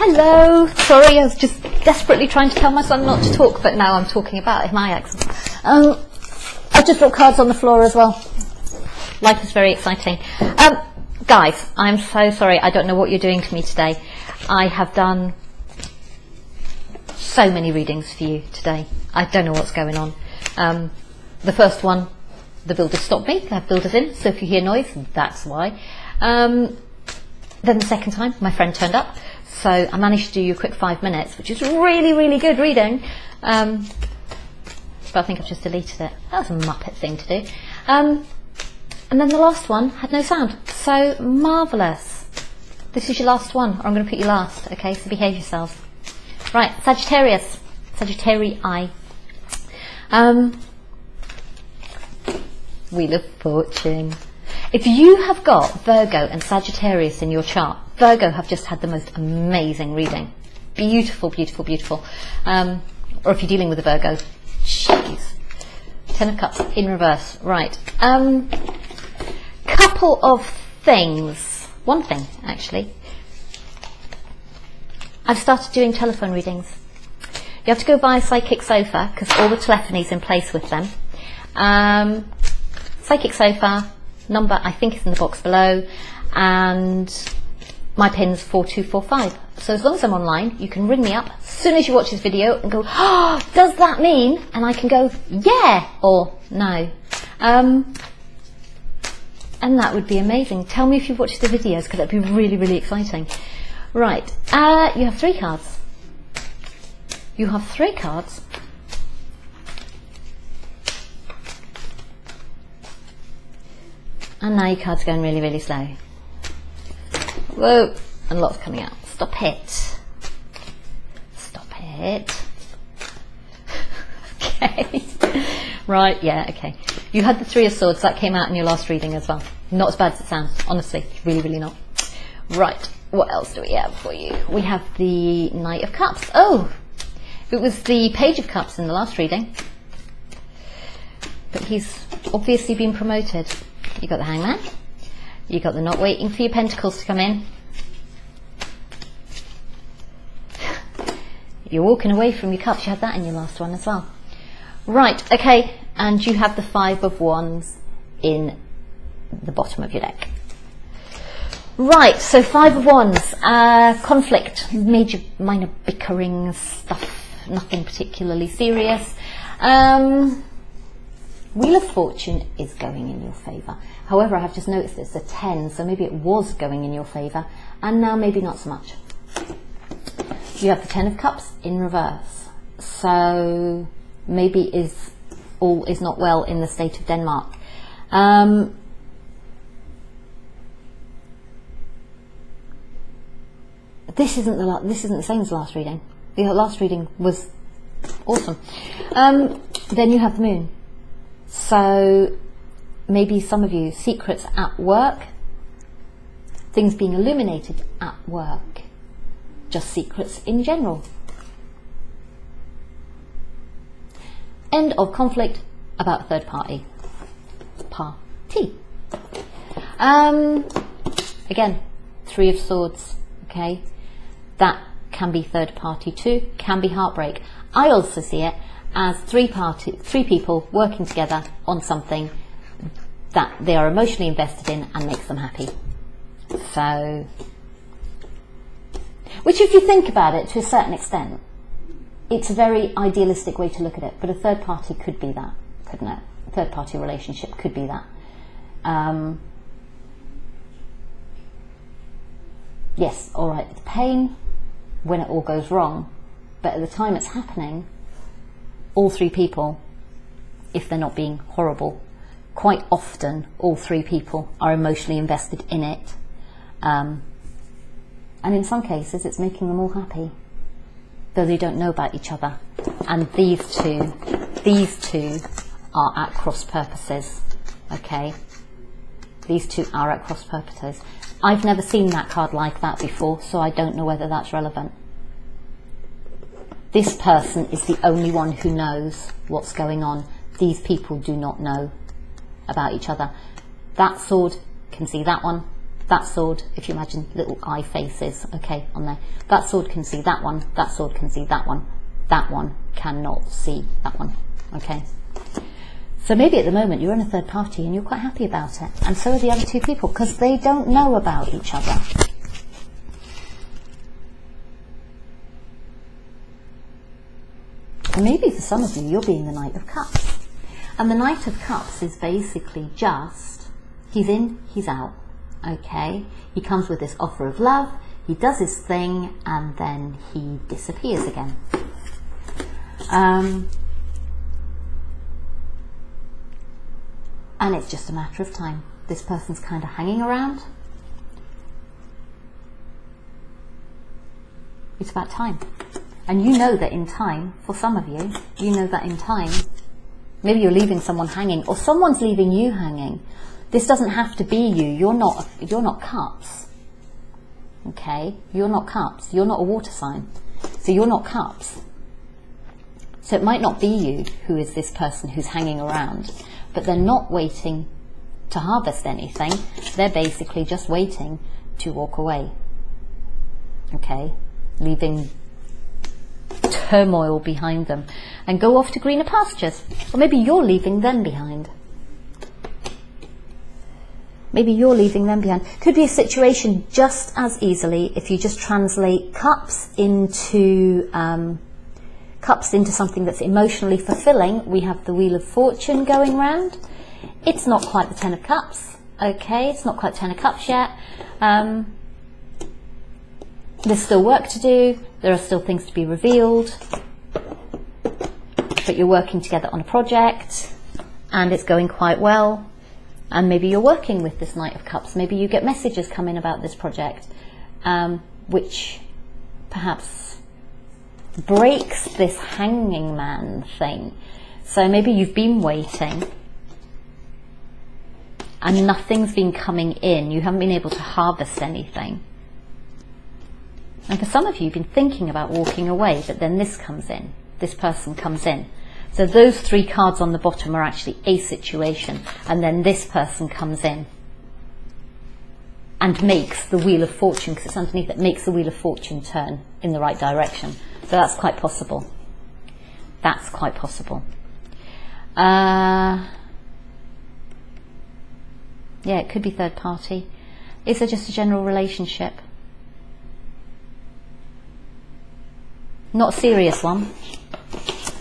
Hello, sorry, I was just desperately trying to tell my son not to talk, but now I'm talking about my accent. I've just brought cards on the floor as well. Life is very exciting. Guys, I'm so sorry, I don't know what you're doing to me today. I have done so many readings for you today. I don't know what's going on. The first one, the builders stopped me. I have builders in, so if you hear noise, that's why. Then the second time, my friend turned up. So I managed to do you a quick 5 minutes, which is really, really good reading. But I think I've just deleted it. That was a Muppet thing to do. And then the last one had no sound. So marvellous. This is your last one, or I'm going to put you last. Okay, so behave yourselves. Right, Sagittarius. Sagittarii. Wheel of Fortune. If you have got Virgo and Sagittarius in your chart, Virgo have just had the most amazing reading. Beautiful, beautiful, beautiful. Or if you're dealing with a Virgo, jeez. 10 of Cups in reverse. Right. Couple of things. One thing, actually. I've started doing telephone readings. You have to go buy a Psychic Sofa because all the telephony's in place with them. Psychic Sofa. Number I think is in the box below, and my pin's 4245. So as long as I'm online, you can ring me up as soon as you watch this video and go, oh, does that mean? And I can go, yeah, or no. And that would be amazing. Tell me if you've watched the videos, because that'd be really, really exciting. Right, you have 3 cards. You have 3 cards. And now your card's going really, really slow. Whoa, and lots coming out. Stop it. Stop it. Okay. Right, yeah, okay. You had the 3 of Swords. That came out in your last reading as well. Not as bad as it sounds, honestly. Really, really not. Right, what else do we have for you? We have the Knight of Cups. Oh, it was the Page of Cups in the last reading. But he's obviously been promoted. You got the Hangman. You got the not waiting for your pentacles to come in. You're walking away from your cups. You had that in your last one as well. Right, okay, and you have the 5 of Wands in the bottom of your deck. Right, so 5 of Wands, conflict, major, minor bickering stuff, nothing particularly serious. Wheel of Fortune is going in your favour. However, I have just noticed it's a 10, so maybe it was going in your favour, and now maybe not so much. You have the 10 of Cups in reverse, so maybe all is not well in the state of Denmark. This isn't the same as the last reading. The last reading was awesome. Then you have the Moon. So maybe some of you, secrets at work, things being illuminated at work, just secrets in general. End of conflict about a third party. Again, 3 of Swords, okay? That can be third party too, can be heartbreak. I also see it as 3 people working together on something that they are emotionally invested in and makes them happy. So, which if you think about it to a certain extent, it's a very idealistic way to look at it, but a third party could be that, couldn't it? A third party relationship could be that. Yes, alright, it's pain when it all goes wrong, but at the time it's happening, all 3 people, if they're not being horrible, quite often all 3 people are emotionally invested in it. And in some cases it's making them all happy, though they don't know about each other. And these two are at cross purposes, okay? These 2 are at cross purposes. I've never seen that card like that before, so I don't know whether that's relevant. This person is the only one who knows what's going on. These people do not know about each other. That sword can see that one that sword, if you imagine little eye faces, okay, on there, that sword can see that one, that sword can see that one cannot see that one, okay? So maybe at the moment you're in a third party and you're quite happy about it, and so are the other two people, because they don't know about each other. And maybe for some of you, you're being the Knight of Cups. And the Knight of Cups is basically just, he's in, he's out, okay? He comes with this offer of love, he does his thing, and then he disappears again. And it's just a matter of time. This person's kind of hanging around. It's about time. And you know that in time, for some of you, you know that in time, maybe you're leaving someone hanging, or someone's leaving you hanging. This doesn't have to be you. You're not Cups. Okay? You're not Cups. You're not a water sign. So you're not Cups. So it might not be you who is this person who's hanging around, but they're not waiting to harvest anything. They're basically just waiting to walk away. Okay? Leaving turmoil behind them and go off to greener pastures. Or maybe you're leaving them behind. Maybe you're leaving them behind. Could be a situation just as easily if you just translate cups into something that's emotionally fulfilling. We have the Wheel of Fortune going round. It's not quite the Ten of Cups. Okay, it's not quite Ten of Cups yet. There's still work to do. There are still things to be revealed. But you're working together on a project and it's going quite well. And maybe you're working with this Knight of Cups. Maybe you get messages come in about this project, which perhaps breaks this hanging man thing. So maybe you've been waiting and nothing's been coming in. You haven't been able to harvest anything. And for some of you, you've been thinking about walking away, but then this comes in. This person comes in. So those three cards on the bottom are actually a situation, and then this person comes in and makes the Wheel of Fortune, because it's underneath it, makes the Wheel of Fortune turn in the right direction. So that's quite possible. That's quite possible. Yeah, it could be third party. Is there just a general relationship? Not a serious one.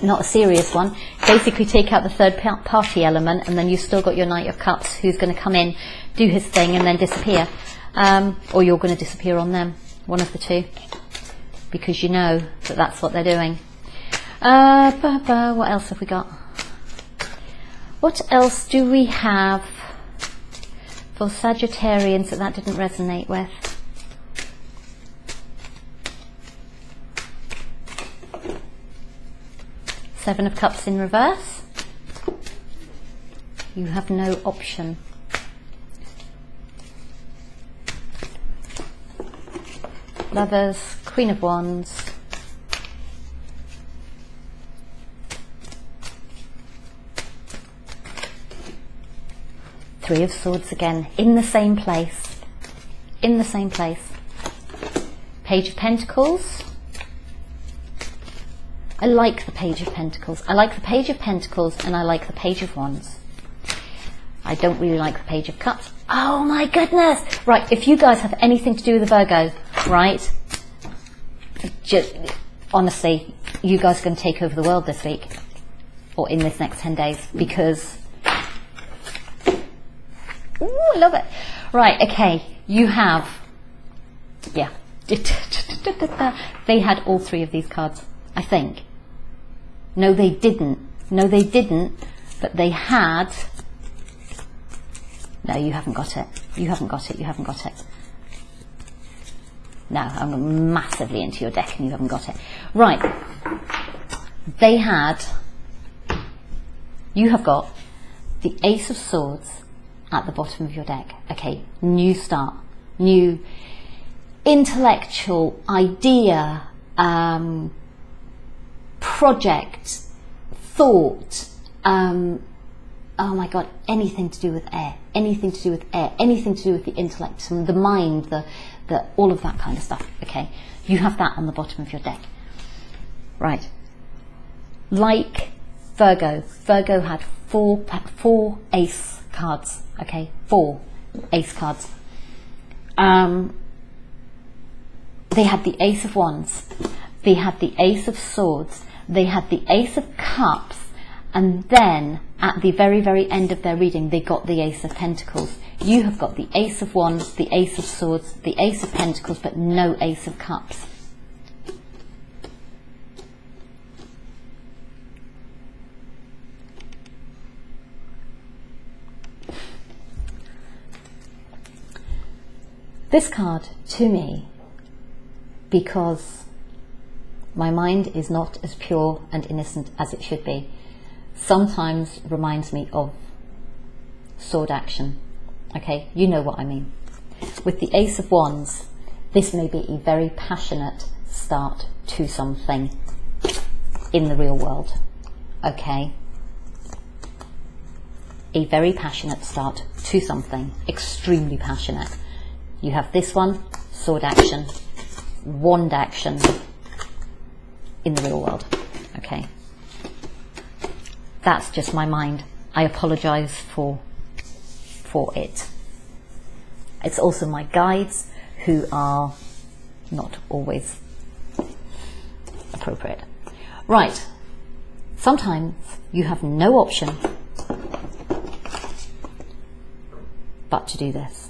Not a serious one. Basically take out the third party element and then you've still got your Knight of Cups who's going to come in, do his thing and then disappear. Or you're going to disappear on them. One of the two. Because you know that that's what they're doing. What else have we got? What else do we have for Sagittarians that didn't resonate with? Seven of Cups in reverse. You have no option. Lovers, Queen of Wands. Three of Swords again, in the same place. In the same place. Page of Pentacles. I like the Page of Pentacles. I like the Page of Pentacles and I like the Page of Wands. I don't really like the Page of Cups. Oh my goodness! Right, if you guys have anything to do with the Virgo, right? Just, honestly, you guys are going to take over the world this week. Or in this next 10 days. Because... Ooh, I love it. Right, okay. You have... Yeah. They had all three of these cards, I think. No, they didn't. No, they didn't. But they had... No, you haven't got it. You haven't got it. You haven't got it. No, I'm massively into your deck and you haven't got it. Right. They had... You have got the Ace of Swords at the bottom of your deck. Okay, new start. New intellectual idea, project, thought, oh my god, anything to do with air, anything to do with air, anything to do with the intellect, the mind, all of that kind of stuff, okay? You have that on the bottom of your deck. Right. Like Virgo. Virgo had four ace cards, okay? 4 ace cards. They had the Ace of Wands. They had the Ace of Swords. They had the Ace of Cups. And then, at the very, very end of their reading, they got the Ace of Pentacles. You have got the Ace of Wands, the Ace of Swords, the Ace of Pentacles, but no Ace of Cups. This card, to me, because my mind is not as pure and innocent as it should be, sometimes reminds me of sword action. Okay, you know what I mean. With the Ace of Wands, this may be a very passionate start to something in the real world. Okay, a very passionate start to something, extremely passionate. You have this one, sword action, wand action in the real world. Okay, that's just my mind. I apologize for it. It's also my guides, who are not always appropriate. Right, sometimes you have no option but to do this,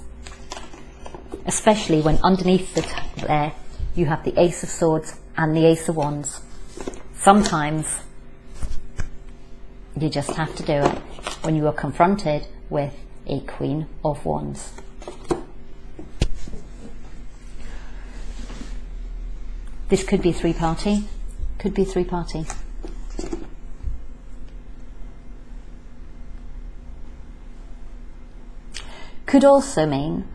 especially when underneath there you have the Ace of Swords and the Ace of Wands. Sometimes you just have to do it when you are confronted with a Queen of Wands. This could be three-party, could be three-party. Could also mean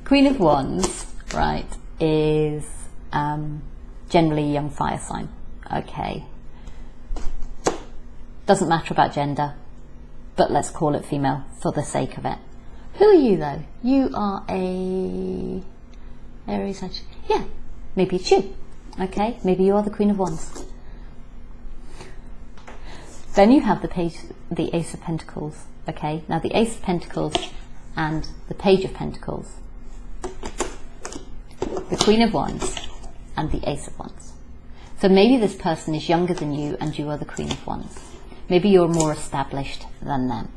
Queen of Wands, right, is generally a young fire sign. Okay. Doesn't matter about gender, but let's call it female for the sake of it. Who are you though? You are a Aries. Yeah, maybe it's you. Okay, maybe you are the Queen of Wands. Then you have the Ace of Pentacles. Okay, now the Ace of Pentacles and the Page of Pentacles, the Queen of Wands and the Ace of Wands. So maybe this person is younger than you and you are the Queen of Wands. Maybe you're more established than them.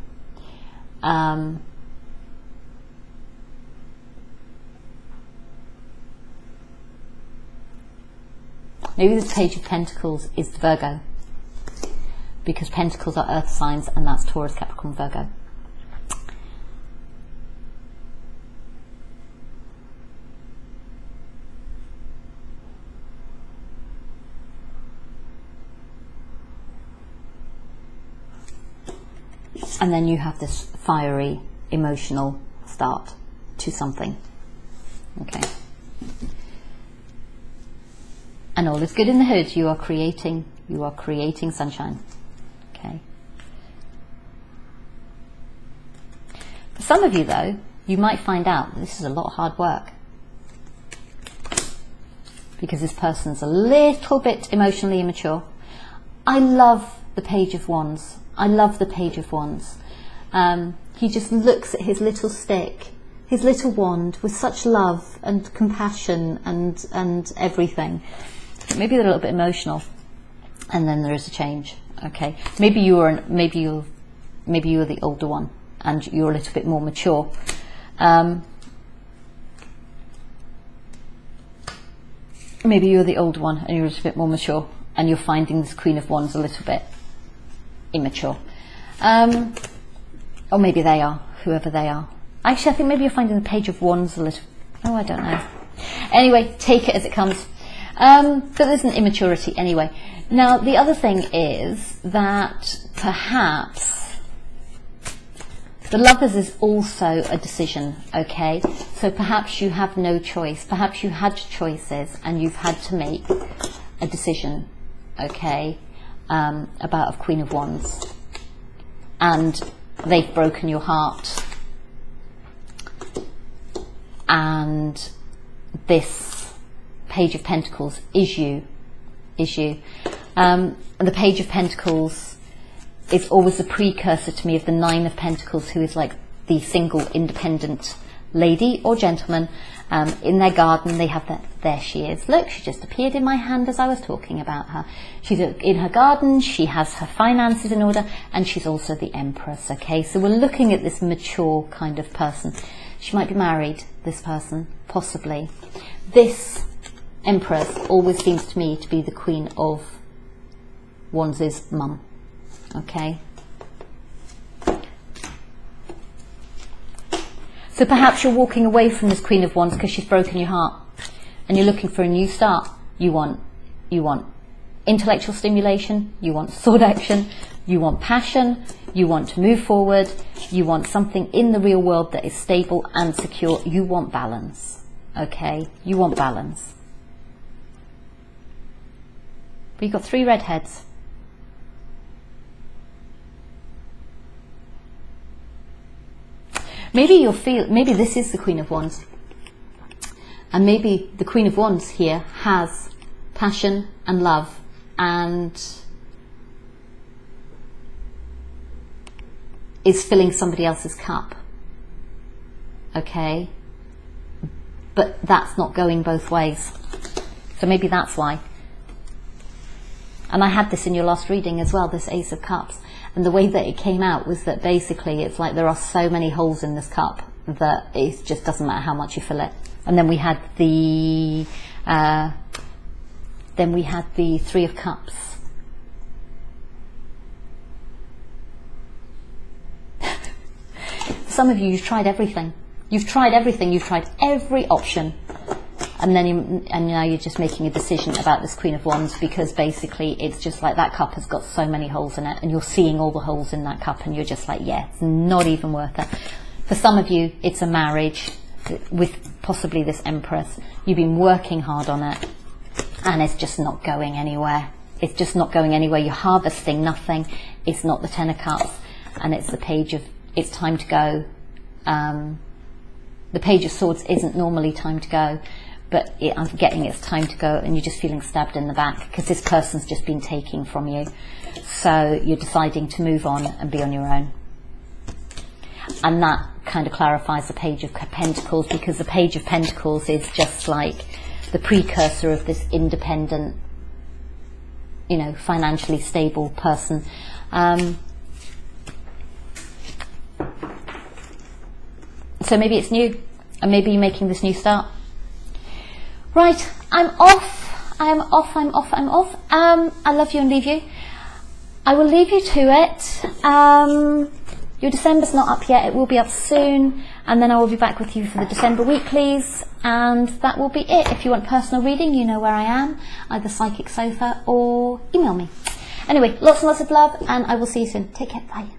Maybe this Page of Pentacles is the Virgo, because Pentacles are earth signs and that's Taurus, Capricorn, Virgo. And then you have this fiery, emotional start to something. Okay. And all is good in the hood. You are creating sunshine. Okay. For some of you though, you might find out that this is a lot of hard work, because this person's a little bit emotionally immature. I love the Page of Wands. I love the Page of Wands. He just looks at his little stick, his little wand, with such love and compassion and everything. Maybe they're a little bit emotional, and then there is a change. Okay, maybe you're the older one, and you're a little bit more mature. Maybe you're the older one, and you're a little bit more mature, and you're finding this Queen of Wands a little bit immature. Or maybe they are, whoever they are. Actually, I think maybe you're finding the Page of Wands a little... Oh, I don't know. Anyway, take it as it comes. But there's an immaturity anyway. Now, the other thing is that perhaps the Lovers is also a decision, okay? So perhaps you have no choice. Perhaps you had choices and you've had to make a decision, okay, about a Queen of Wands, and they've broken your heart, and this Page of Pentacles is you. And the Page of Pentacles is always a precursor to me of the Nine of Pentacles, who is like the single independent lady or gentleman in their garden. They have that, there she is, look, she just appeared in my hand as I was talking about her. She's in her garden, she has her finances in order, and she's also the Empress, okay? So we're looking at this mature kind of person. She might be married, this person, possibly. This Empress always seems to me to be the Queen of Wands' mum, okay? So perhaps you're walking away from this Queen of Wands because she's broken your heart, and you're looking for a new start. You want intellectual stimulation, you want sword action, you want passion, you want to move forward, you want something in the real world that is stable and secure. You want balance, okay? You want balance. But you've got 3 red heads. Maybe maybe this is the Queen of Wands, and maybe the Queen of Wands here has passion and love and is filling somebody else's cup, okay? But that's not going both ways. So maybe that's why. And I had this in your last reading as well, this Ace of Cups. And the way that it came out was that basically it's like there are so many holes in this cup that it just doesn't matter how much you fill it. And then we had the Three of Cups. Some of you've tried everything. You've tried everything. You've tried every option. And then now you're just making a decision about this Queen of Wands, because basically it's just like that cup has got so many holes in it, and you're seeing all the holes in that cup, and you're just like, yeah, it's not even worth it. For some of you, it's a marriage with possibly this Empress. You've been working hard on it, and it's just not going anywhere. It's just not going anywhere. You're harvesting nothing. It's not the Ten of Cups, and it's the Page of, it's time to go. The Page of Swords isn't normally time to go, but I'm getting it's time to go, and you're just feeling stabbed in the back because this person's just been taking from you. So you're deciding to move on and be on your own. And that kind of clarifies the Page of Pentacles, because the Page of Pentacles is just like the precursor of this independent, you know, financially stable person. So maybe it's new, and maybe you're making this new start. Right, I'm off. I love you and leave you. I will leave you to it. Your December's not up yet. It will be up soon. And then I will be back with you for the December weeklies. And that will be it. If you want personal reading, you know where I am. Either Psychic Sofa or email me. Anyway, lots and lots of love. And I will see you soon. Take care. Bye.